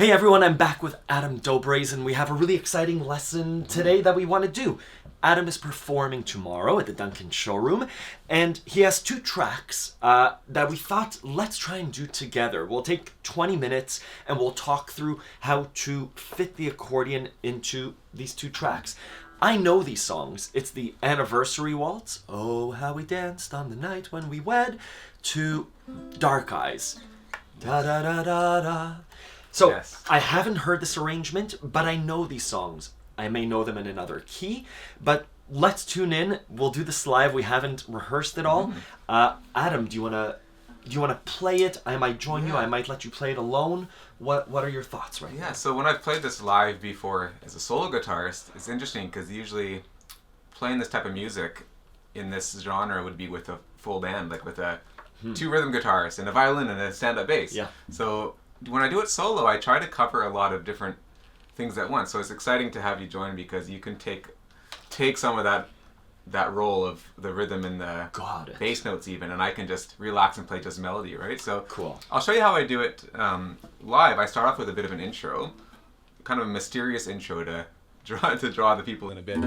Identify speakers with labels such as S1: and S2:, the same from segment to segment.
S1: Hey everyone, I'm back with Adam Dobres, and we have a really exciting lesson today that we want to do. Adam is performing tomorrow at the Duncan Showroom, and he has 2 tracks that we thought, let's try and do together. We'll take 20 minutes, and we'll talk through how to fit the accordion into these 2 tracks. I know these songs. It's the Anniversary Waltz, Oh How We Danced on the Night When We Wed, to Dark Eyes, Da Da Da Da Da. So, yes. I haven't heard this arrangement, but I know these songs. I may know them in another key, but let's tune in. We'll do this live. We haven't rehearsed it all. Adam, do you wanna play it? I might join you. I might let you play it alone. What are your thoughts right now?
S2: Yeah, so when I've played this live before as a solo guitarist, it's interesting because usually playing this type of music in this genre would be with a full band, like with a 2 rhythm guitarists and a violin and a stand-up bass.
S1: Yeah.
S2: So when I do it solo, I try to cover a lot of different things at once. So it's exciting to have you join because you can take some of that role of the rhythm and the bass notes even, and I can just relax and play just melody, right? So
S1: cool.
S2: I'll show you how I do it live. I start off with a bit of an intro, kind of a mysterious intro to draw the people in a bit.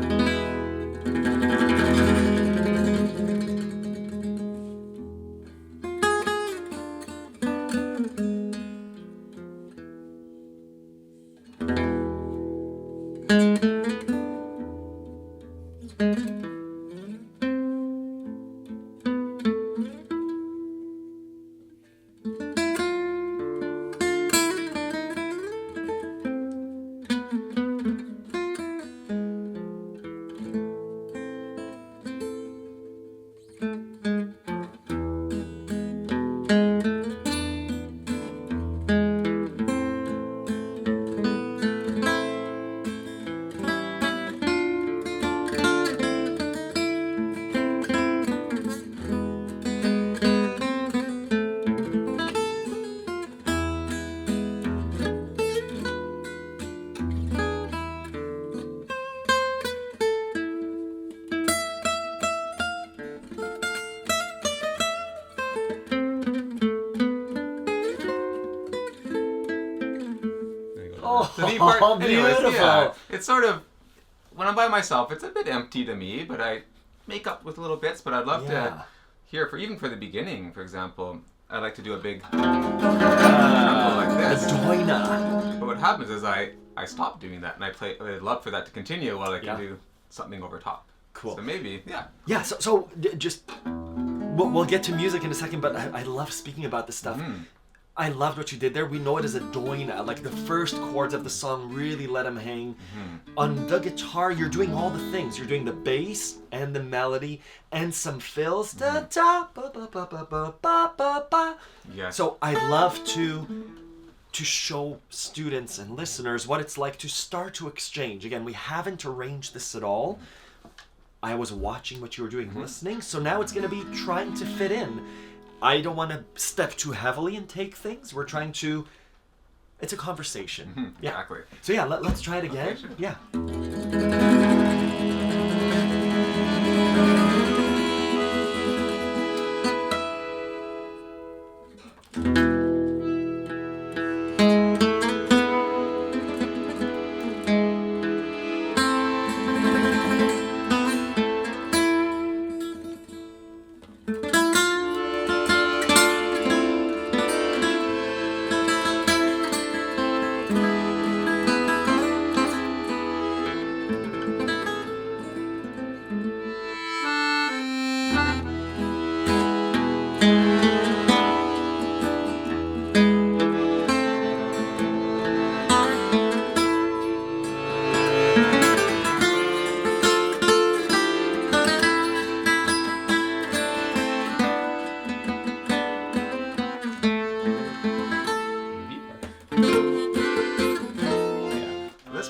S2: The B part, anyways, yeah, it's sort of, when I'm by myself, it's a bit empty to me, but I make up with little bits, but I'd love to hear, even for the beginning, for example, I'd like to do a big like this.
S1: The Doina.
S2: But what happens is I stop doing that, and I'd love for that to continue while I can do something over top.
S1: Cool.
S2: So maybe,
S1: Yeah, so just, we'll get to music in a second, but I love speaking about this stuff. I loved what you did there. We know it as a doina. Like the first chords of the song really let him hang. On the guitar, you're doing all the things. You're doing the bass and the melody and some fills. Da da ba ba ba ba ba ba ba ba.
S2: Yes.
S1: So I love to show students and listeners what it's like to start to exchange. Again, we haven't arranged this at all. I was watching what you were doing, listening. So now it's going to be trying to fit in. I don't want to step too heavily and take things. We're trying to... It's a conversation. Yeah.
S2: Exactly.
S1: So yeah, let's try it again.
S2: Okay, sure.
S1: Yeah.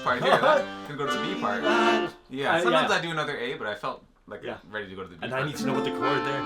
S2: Part here, that can go to the B part. Yeah, sometimes I do another A, but I felt like ready to go to the B
S1: and
S2: part.
S1: I need to know what the chord there.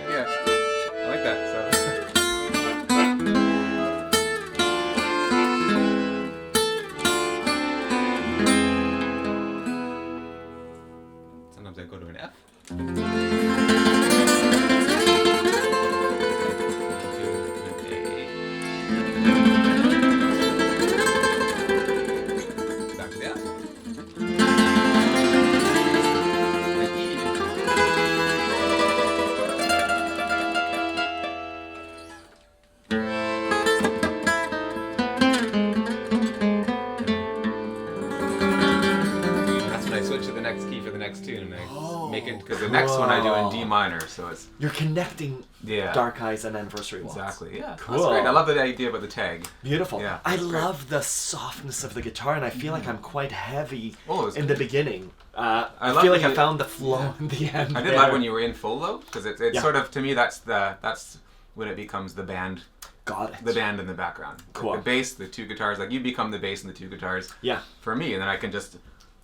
S2: Yeah. I like that. So. Sometimes I go to an F. Because the next one I do in D minor, so it's...
S1: You're connecting Dark Eyes and Anniversary Waltz.
S2: Exactly, yeah.
S1: Cool.
S2: That's great. I love the idea about the tag.
S1: Beautiful.
S2: Yeah,
S1: I love the softness of the guitar, and I feel like I'm quite heavy in the beginning. I
S2: love
S1: feel like I found the flow in the end.
S2: I did like when you were in full, though, because it's sort of, to me, that's when it becomes the band.
S1: Got it.
S2: The band in the background.
S1: Cool.
S2: Like the bass, the two guitars, like you become the bass and the two guitars.
S1: Yeah.
S2: For me, and then I can just...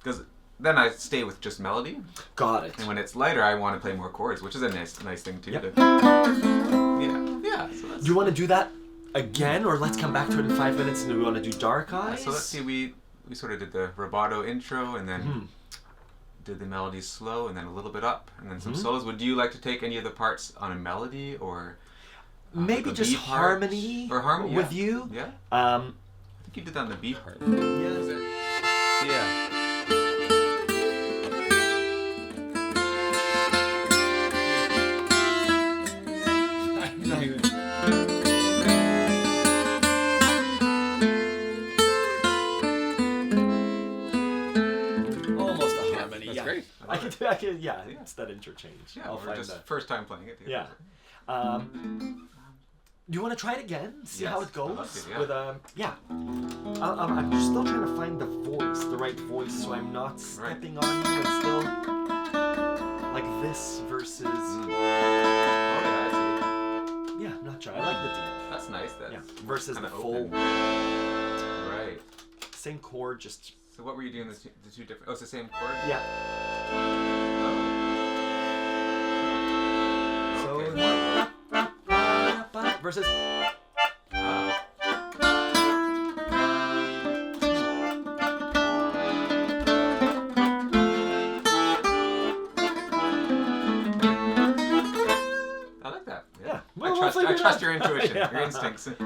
S2: because then I stay with just melody.
S1: Got it.
S2: And when it's lighter, I want to play more chords, which is a nice thing too.
S1: Yep.
S2: Yeah. So
S1: do you want to do that again, or let's come back to it in 5 minutes, and do we want to do Dark Eyes?
S2: So let's see. We sort of did the rubato intro, and then did the melodies slow, and then a little bit up, and then some solos. Would you like to take any of the parts on a melody, or
S1: maybe just harmony?
S2: Or harmony
S1: with you?
S2: Yeah. I think you did that on the B part. Yeah.
S1: Almost a harmony.
S2: That's
S1: yeah.
S2: great.
S1: I can, it's that interchange.
S2: Yeah,
S1: I'll
S2: we're
S1: find
S2: just
S1: that.
S2: first time playing it.
S1: Yeah. Do you want to try it again? See how it goes?
S2: I'd love to,
S1: With I'm just still trying to find the right voice, so I'm not stepping on you and still like this versus.
S2: Oh yeah, I see.
S1: Yeah, not sure. I like the deep.
S2: That's nice.
S1: Versus the full.
S2: Right.
S1: Same chord, just.
S2: So what were you doing? The two different. Oh, it's the same chord.
S1: Yeah.
S2: Oh.
S1: So versus.
S2: I trust your intuition, your instincts. Okay.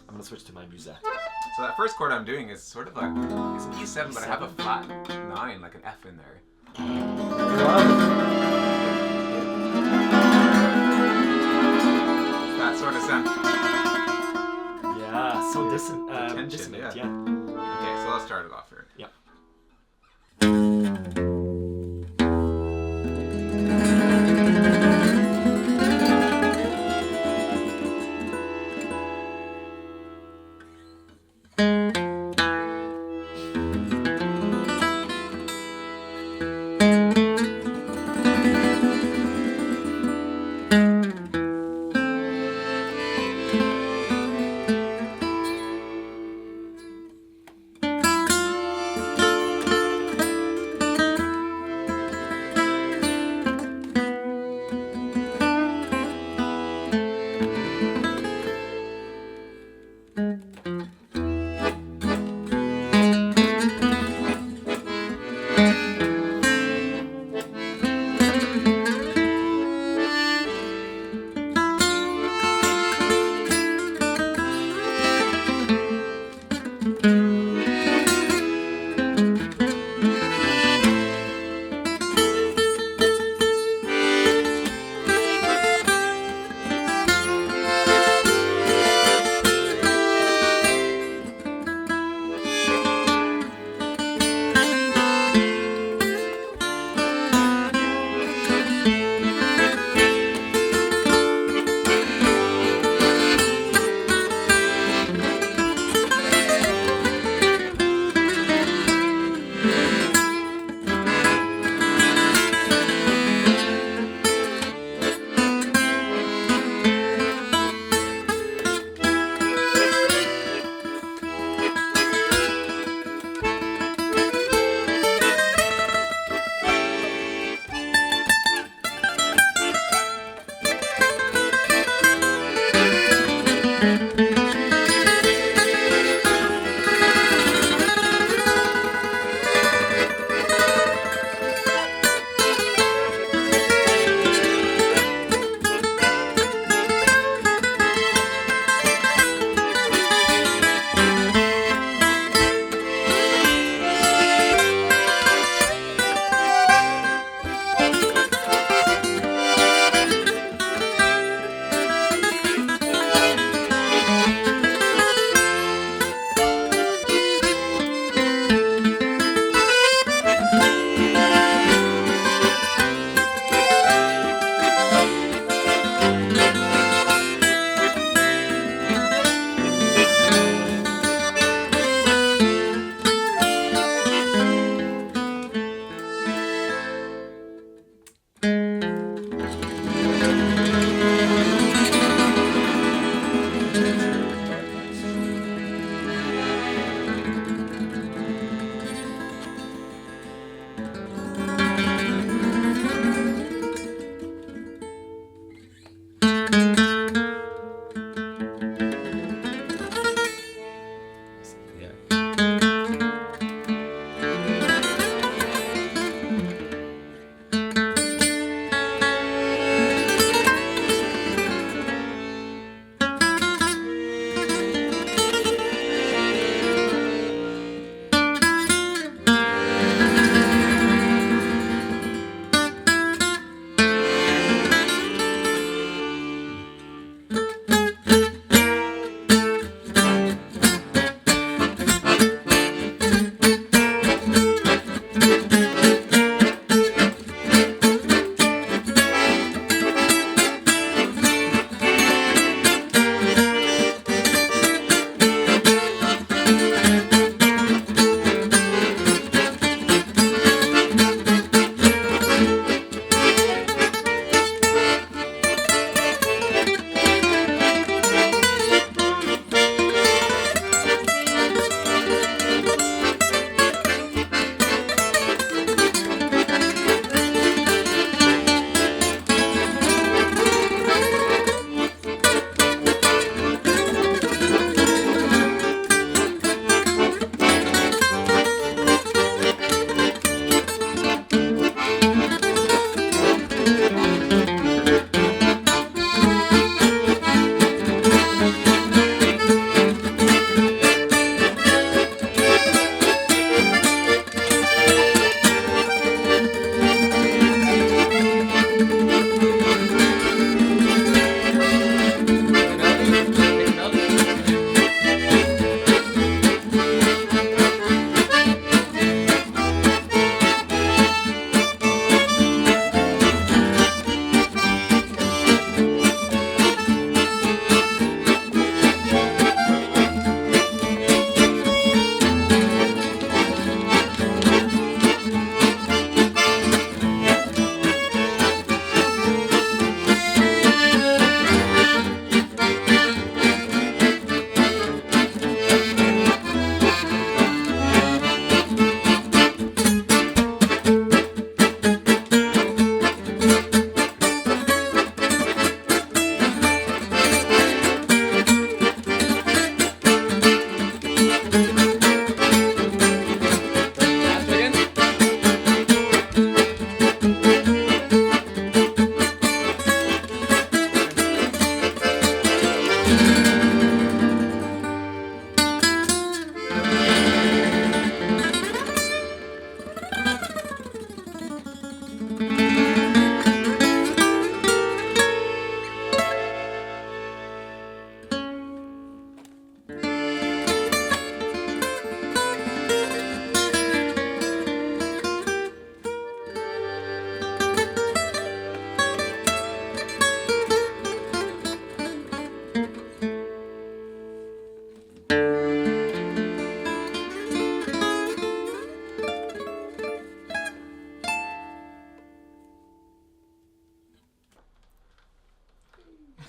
S1: I'm gonna switch to my music.
S2: So that first chord I'm doing is sort of like it's an E7, but I have a flat 9, like an F in there. That sort of sound.
S1: Yeah, so
S2: tension,
S1: dissonant,
S2: yeah. Okay, so let's start it off here.
S1: Yep.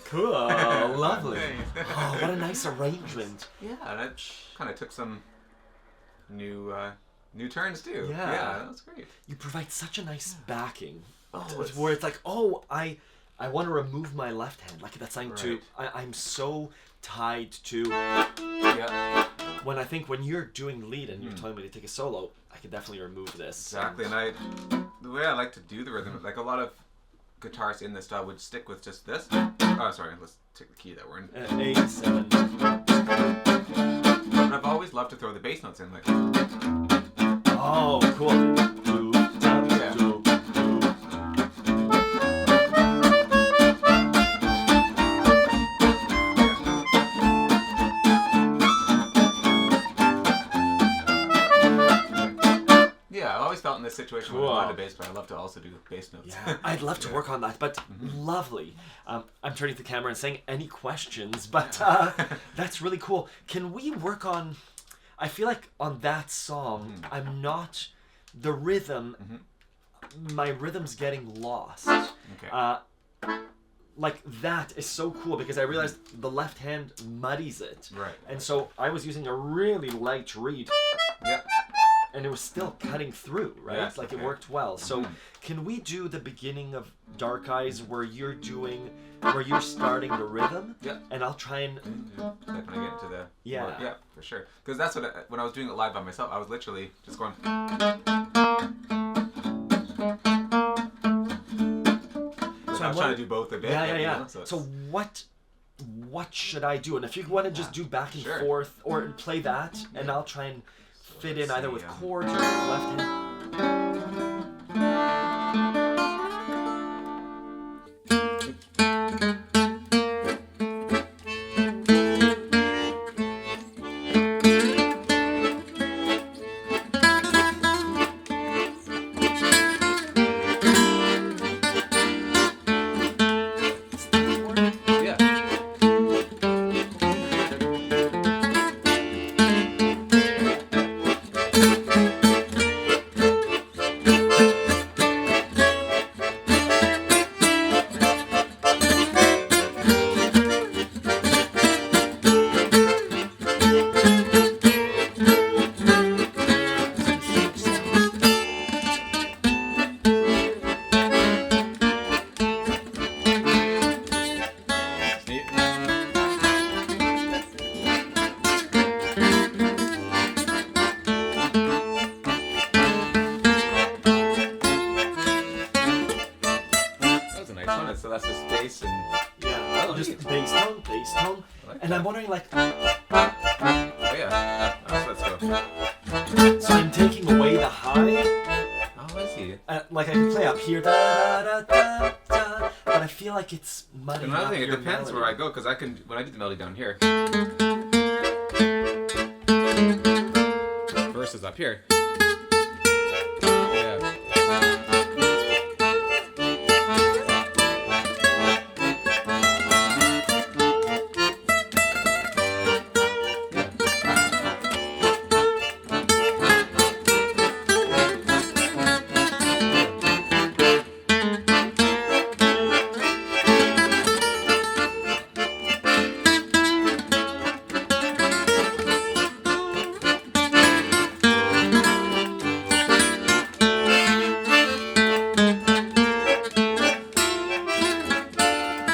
S1: Cool. Lovely.
S2: Nice.
S1: Oh, what a nice arrangement.
S2: Yeah, and it kind of took some new turns too.
S1: Yeah.
S2: Yeah, that was great.
S1: You provide such a nice backing.
S2: it's-
S1: Where it's like, oh, I want to remove my left hand. Like that's saying to,
S2: Right.
S1: I'm so tied to.
S2: Yeah.
S1: When you're doing lead and you're telling me to take a solo, I can definitely remove this.
S2: Exactly, and the way I like to do the rhythm, like a lot of guitarists in this style would stick with just this. Oh, sorry, let's take the key that we're in.
S1: A7.
S2: But I've always loved to throw the bass notes in, like.
S1: Oh, cool. Do, da,
S2: Yeah.
S1: do, do.
S2: Yeah, I've always felt in this situation with a lot of bass, but I love to also do bass notes.
S1: Yeah, I'd love to work on that, but lovely. I'm turning to the camera and saying any questions, but that's really cool. Can we work on? I feel like on that song, I'm not the rhythm. My rhythm's getting lost.
S2: Okay.
S1: Like that is so cool because I realized the left hand muddies it.
S2: Right.
S1: And so I was using a really light reed.
S2: Yeah.
S1: And it was still cutting through, right?
S2: Yes,
S1: Like
S2: okay.
S1: it worked well. So can we do the beginning of Dark Eyes where you're starting the rhythm?
S2: Yeah.
S1: And I'll try and
S2: Like when I get into the
S1: Yeah.
S2: more- yeah, for sure. Because that's when I was doing it live by myself, I was literally just going.
S1: So
S2: I was trying to do both a bit.
S1: Yeah.
S2: you know, so
S1: So what should I do? And if you want to just do back and
S2: Sure.
S1: forth or play that, and I'll try and fit in
S2: let's
S1: either
S2: see,
S1: with chords or left hand.
S2: yeah. It's neat. That was a nice one. So that's just bass and.
S1: Yeah,
S2: Oh,
S1: just
S2: neat.
S1: bass tone.
S2: I like
S1: And
S2: that.
S1: I'm wondering, like,
S2: Oh yeah. Oh, so let's go.
S1: so I'm taking away the high.
S2: Oh, I see.
S1: Like I can play up here, da, da, da, da, but I feel like it's muddying
S2: Another
S1: up
S2: thing, it
S1: your
S2: depends
S1: melody.
S2: where I go, because when I do the melody down here, verses up here. Yeah.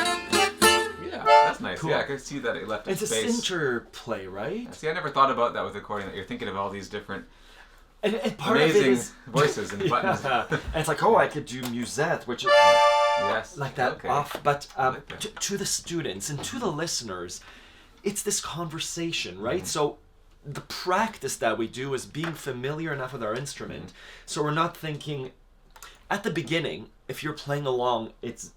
S2: Yeah, that's nice.
S1: Cool.
S2: Yeah, I could see that it left
S1: It's a
S2: space.
S1: interplay, right?
S2: See, I never thought about that with accordion, that you're thinking of all these different
S1: And part of it
S2: amazing
S1: is
S2: voices and buttons.
S1: yeah. And it's like, oh, I could do musette, which is
S2: Yes.
S1: like that
S2: Okay.
S1: off. But
S2: like that.
S1: to the students and to the listeners, it's this conversation, right?
S2: Mm-hmm.
S1: So the practice that we do is being familiar enough with our instrument,
S2: Mm-hmm.
S1: so we're not thinking. At the beginning, if you're playing along, it's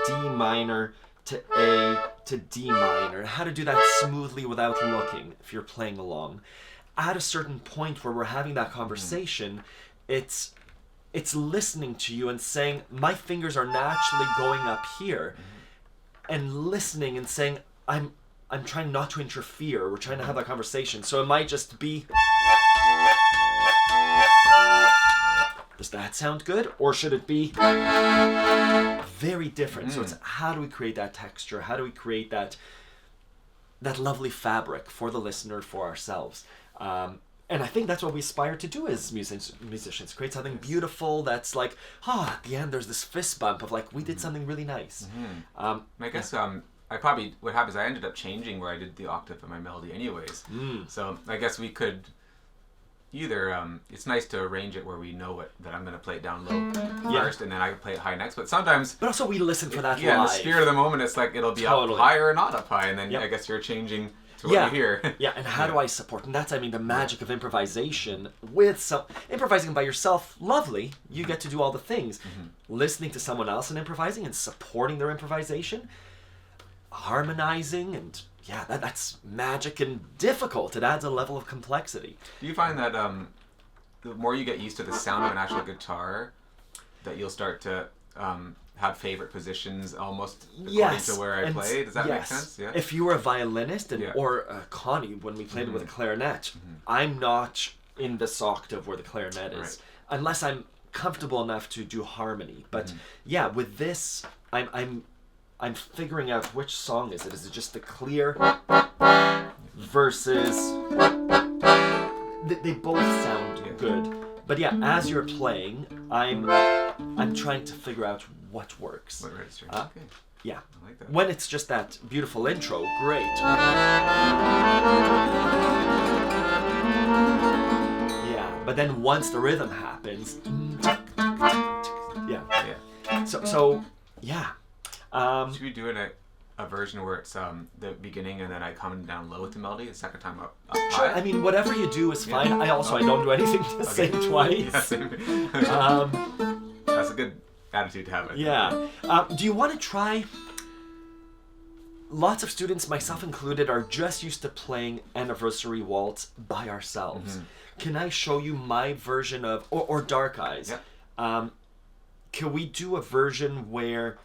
S1: D minor to A to D minor. How to do that smoothly without looking if you're playing along. At a certain point where we're having that conversation, it's listening to you and saying, my fingers are naturally going up here, and listening and saying, I'm trying not to interfere. We're trying to have that conversation. So it might just be Does that sound good? Or should it be very different? So it's how do we create that texture? How do we create that lovely fabric for the listener, for ourselves? And I think that's what we aspire to do as musicians. Create something beautiful that's like, at the end there's this fist bump of like, we did something really nice.
S2: I guess what happened is I ended up changing where I did the octave of my melody anyways. So I guess we could either, it's nice to arrange it where we know that I'm going to play it down low first and then I play it high next. But sometimes...
S1: But also we listen for that live.
S2: Yeah, in the spirit of the moment, it's like it'll be up high or not up high. And then I guess you're changing to what you hear.
S1: And how do I support? And that's, I mean, the magic of improvisation. Improvising by yourself, lovely. You get to do all the things. Listening to someone else and improvising and supporting their improvisation. Harmonizing and... Yeah, that's magic and difficult. It adds a level of complexity.
S2: Do you find that the more you get used to the sound of an actual guitar, that you'll start to have favorite positions almost according to where I play? Does that make sense? Yeah.
S1: If you were a violinist or Connie, when we played with a clarinet, I'm not in this octave where the clarinet is, unless I'm comfortable enough to do harmony. But with this, I'm figuring out which song is it. Is it just the clear versus... They both sound good. But as you're playing, I'm trying to figure out what works.
S2: What register? Okay.
S1: Yeah.
S2: I like that.
S1: When it's just that beautiful intro, great. Yeah. But then once the rhythm happens... So yeah.
S2: Should we do a version where it's the beginning and then I come down low with the melody, the second time up
S1: sure.
S2: high?
S1: I mean, whatever you do is fine. I don't do anything to say twice.
S2: That's a good attitude to have.
S1: Yeah. Do you want to try... Lots of students, myself included, are just used to playing Anniversary Waltz by ourselves. Can I show you my version of... Or Dark Eyes?
S2: Yeah.
S1: Can we do a version where...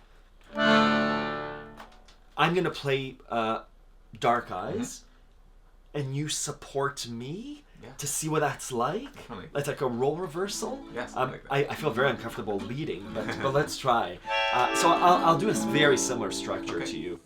S1: I'm going to play Dark Eyes, and you support me to see what that's like?
S2: Definitely.
S1: It's like a role reversal?
S2: Yes,
S1: I feel very uncomfortable leading, but let's try. So I'll do a very similar structure to you.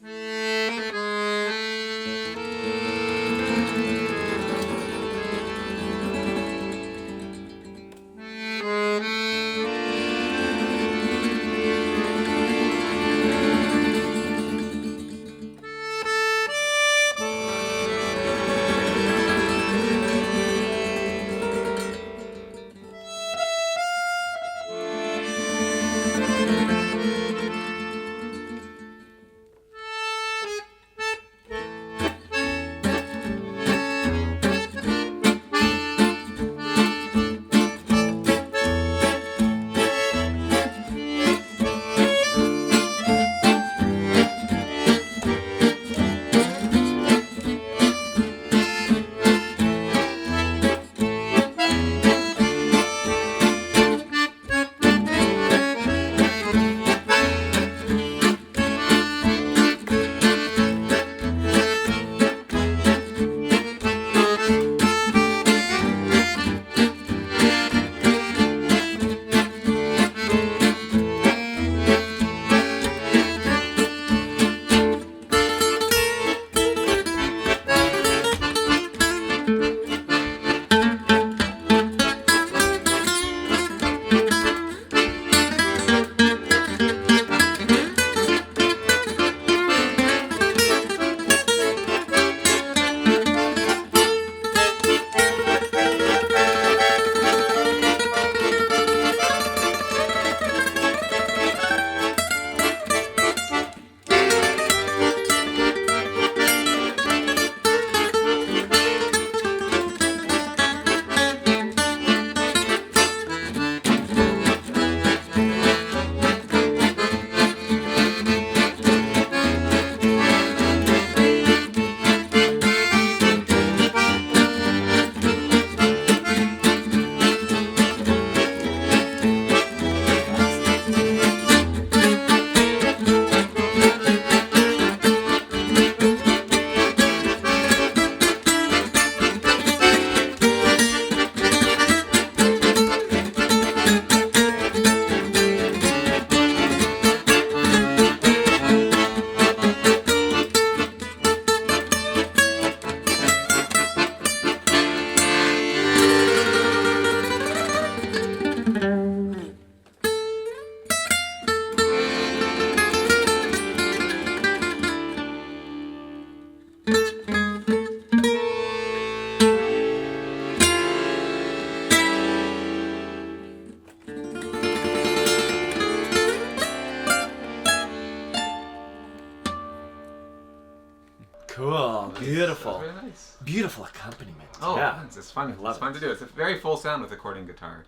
S1: Cool. Beautiful.
S2: Very nice.
S1: Beautiful accompaniment.
S2: Oh,
S1: yeah.
S2: it's fun.
S1: love
S2: It's fun to do. It's a very full sound with accordion guitar.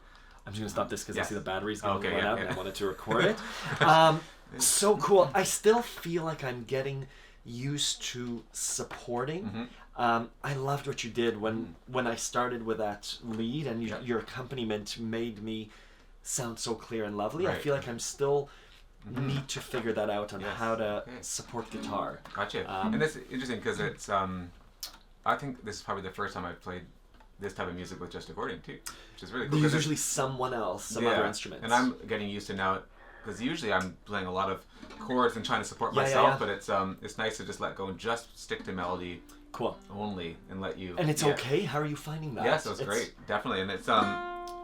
S1: I'm just going to stop this because I
S2: Yes.
S1: see the battery's going to
S2: Okay,
S1: run
S2: yeah,
S1: out
S2: yeah.
S1: and I wanted to record it. So cool. I still feel like I'm getting used to supporting. I loved what you did when I started with that lead, and your accompaniment made me sound so clear and lovely. I
S2: Right.
S1: feel like I'm still need to figure that out on
S2: Yes.
S1: how to
S2: Okay.
S1: support guitar.
S2: Gotcha. And that's interesting because it's, I think this is probably the first time I've played this type of music with just accordion too, which is really cool.
S1: There's
S2: 'cause
S1: usually someone else, some other instruments.
S2: And I'm getting used to now, because usually I'm playing a lot of chords and trying to support
S1: Yeah,
S2: myself,
S1: yeah.
S2: but it's nice to just let go and just stick to melody
S1: Cool.
S2: only and let you.
S1: And it's okay. How are you finding that?
S2: Yeah, so it's great, definitely. And it's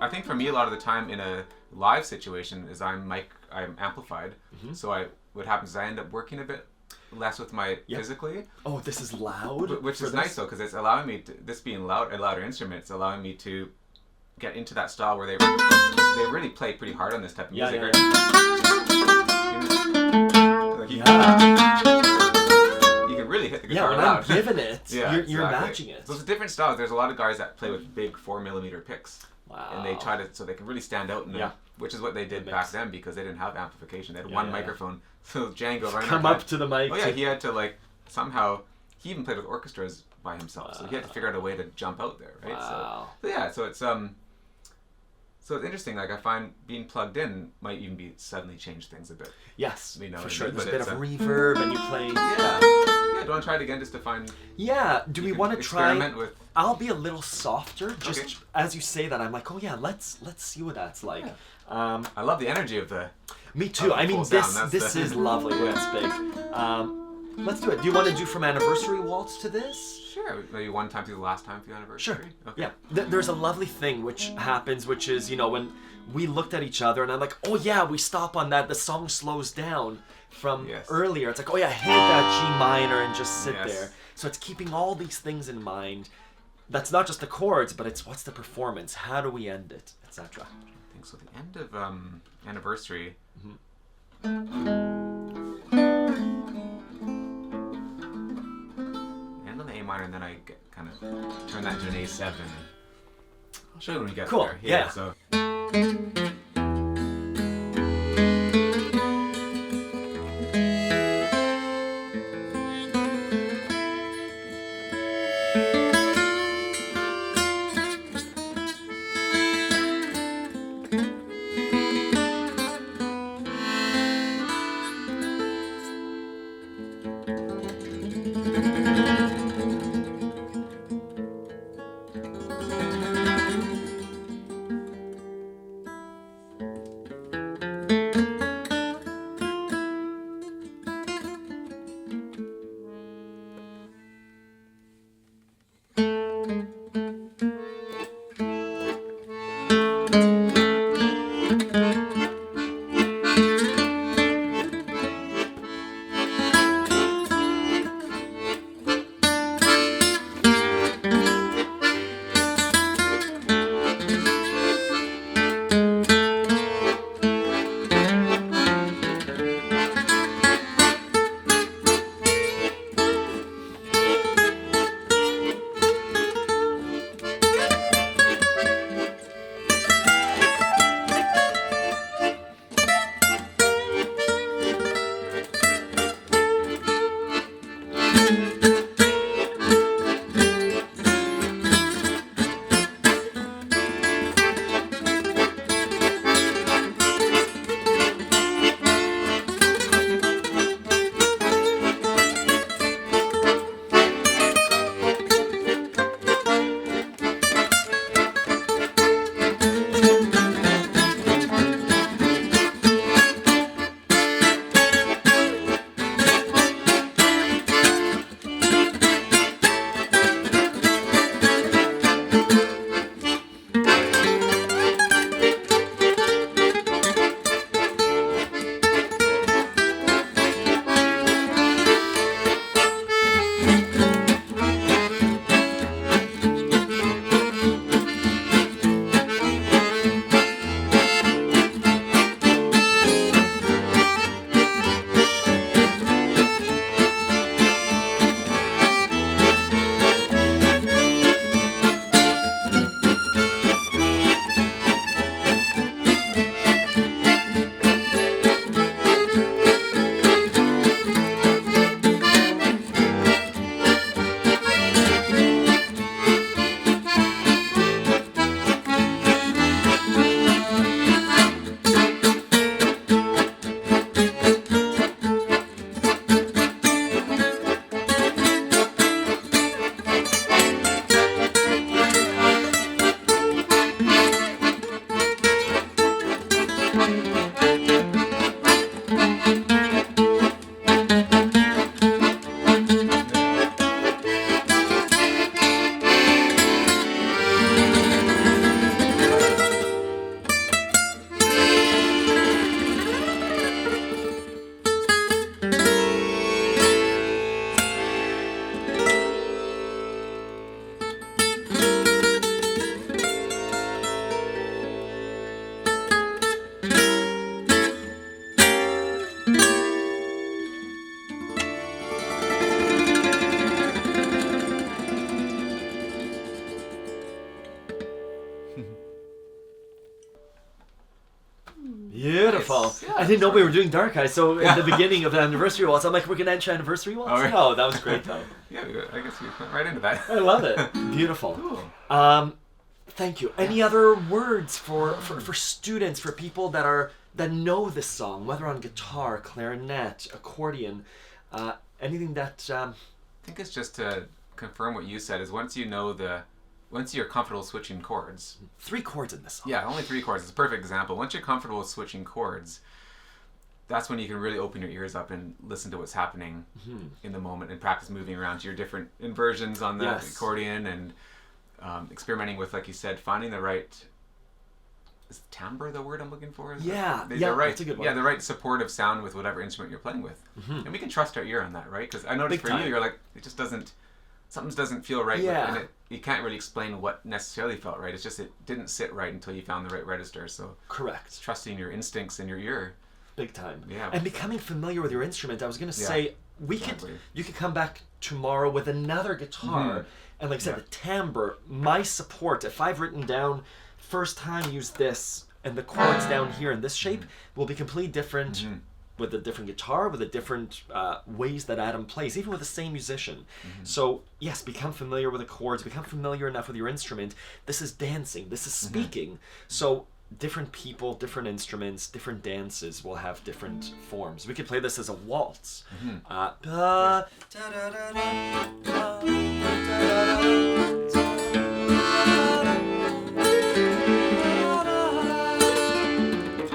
S2: I think for me a lot of the time in a live situation is I'm amplified, so what happens is I end up working a bit less with my physically.
S1: Oh, this is loud.
S2: Which is nice though, because it's allowing me to, this being a louder instrument, it's allowing me to get into that style where they really play pretty hard on this type of music.
S1: Yeah.
S2: You can really hit the
S1: Yeah,
S2: guitar
S1: when
S2: loud.
S1: I'm giving it,
S2: Yeah,
S1: you're
S2: exactly.
S1: matching it.
S2: So it's a different style. There's a lot of guys that play with big 4mm picks.
S1: Wow.
S2: And they try to, so they can really stand out, which is what they did back then because they didn't have amplification. They had one microphone. So Django
S1: Come up to the mic.
S2: Oh yeah, he had to somehow, he even played with orchestras by himself. So he had to figure out a way to jump out there, right?
S1: Wow.
S2: So it's so it's interesting. I find being plugged in might even be suddenly change things a bit.
S1: Yes,
S2: You know
S1: for
S2: what I
S1: sure.
S2: mean?
S1: There's a
S2: But
S1: bit of
S2: it's
S1: reverb, and you play.
S2: Yeah. Do you want to try it again just to find?
S1: Yeah. Do we want to
S2: experiment
S1: try?
S2: with?
S1: I'll be a little softer. Just
S2: Okay.
S1: as you say that, I'm like, oh yeah, let's see what that's like.
S2: Yeah. I love the energy of the.
S1: Me too. I mean,
S2: full sound.
S1: this is lovely when it's big. Let's do it. Do you want to do from anniversary waltz to this?
S2: Sure. Maybe one time to the last time for the anniversary.
S1: Sure.
S2: Okay.
S1: Yeah. There's a lovely thing which happens, which is, when we looked at each other and I'm like, oh yeah, we stop on that. The song slows down from earlier. It's like, oh yeah, hit that G minor and just sit there. So it's keeping all these things in mind. That's not just the chords, but it's what's the performance? How do we end it, etc.
S2: I think so. The end of anniversary. End on the A minor, and then I kind of turn that into an A7. I'll show you when we get there.
S1: Yeah.
S2: So.
S1: didn't know we were doing Dark Eyes, so at the beginning of the anniversary waltz, I'm like, we're going to enter anniversary waltz?
S2: Oh, right.
S1: No, that was great, though.
S2: Yeah, I guess we went right into that.
S1: I love it. Beautiful.
S2: Cool.
S1: Thank you. Any other words for students, for people that know this song, whether on guitar, clarinet, accordion, anything that...
S2: I think it's just to confirm what you said, is once you're comfortable switching chords.
S1: 3 chords in this song.
S2: Yeah, only 3 chords. It's a perfect example. Once you're comfortable with switching chords, that's when you can really open your ears up and listen to what's happening in the moment and practice moving around to your different inversions on the accordion and experimenting with, like you said, finding the right... Is timbre the word I'm looking for?
S1: The right, that's a good one.
S2: Yeah, the right supportive sound with whatever instrument you're playing with. And we can trust our ear on that, right? Because I noticed for you, you're like, it just doesn't... Something doesn't feel right, and you can't really explain what necessarily felt right. It's just it didn't sit right until you found the right register. So
S1: correct.
S2: It's trusting your instincts and your ear.
S1: Big time.
S2: Yeah.
S1: And becoming familiar with your instrument. I was going to say, you could come back tomorrow with another guitar, and like I said, the timbre, my support, if I've written down, first time use this, and the chords down here in this shape will be completely different with a different guitar, with the different ways that Adam plays, even with the same musician. So yes, become familiar with the chords, become familiar enough with your instrument. This is dancing, this is speaking. So different people, different instruments, different dances will have different forms. We could play this as a waltz.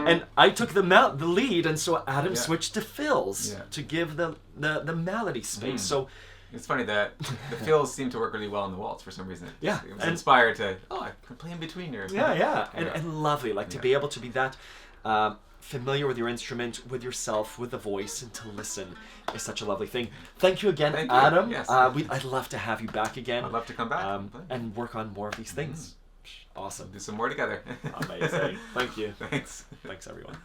S1: And I took the lead, and so Adam switched to fills to give the melody space. So
S2: it's funny that the fills seem to work really well in the waltz for some reason. It was
S1: and
S2: inspired to, I can play in between here.
S1: And lovely, like to be able to be that familiar with your instrument, with yourself, with the voice, and to listen is such a lovely thing. Thank you again, Adam.
S2: Yes.
S1: I'd love to have you back again.
S2: I'd love to come back
S1: and work on more of these things. Awesome.
S2: Do some more together.
S1: Amazing. Thank you.
S2: Thanks.
S1: Thanks, everyone.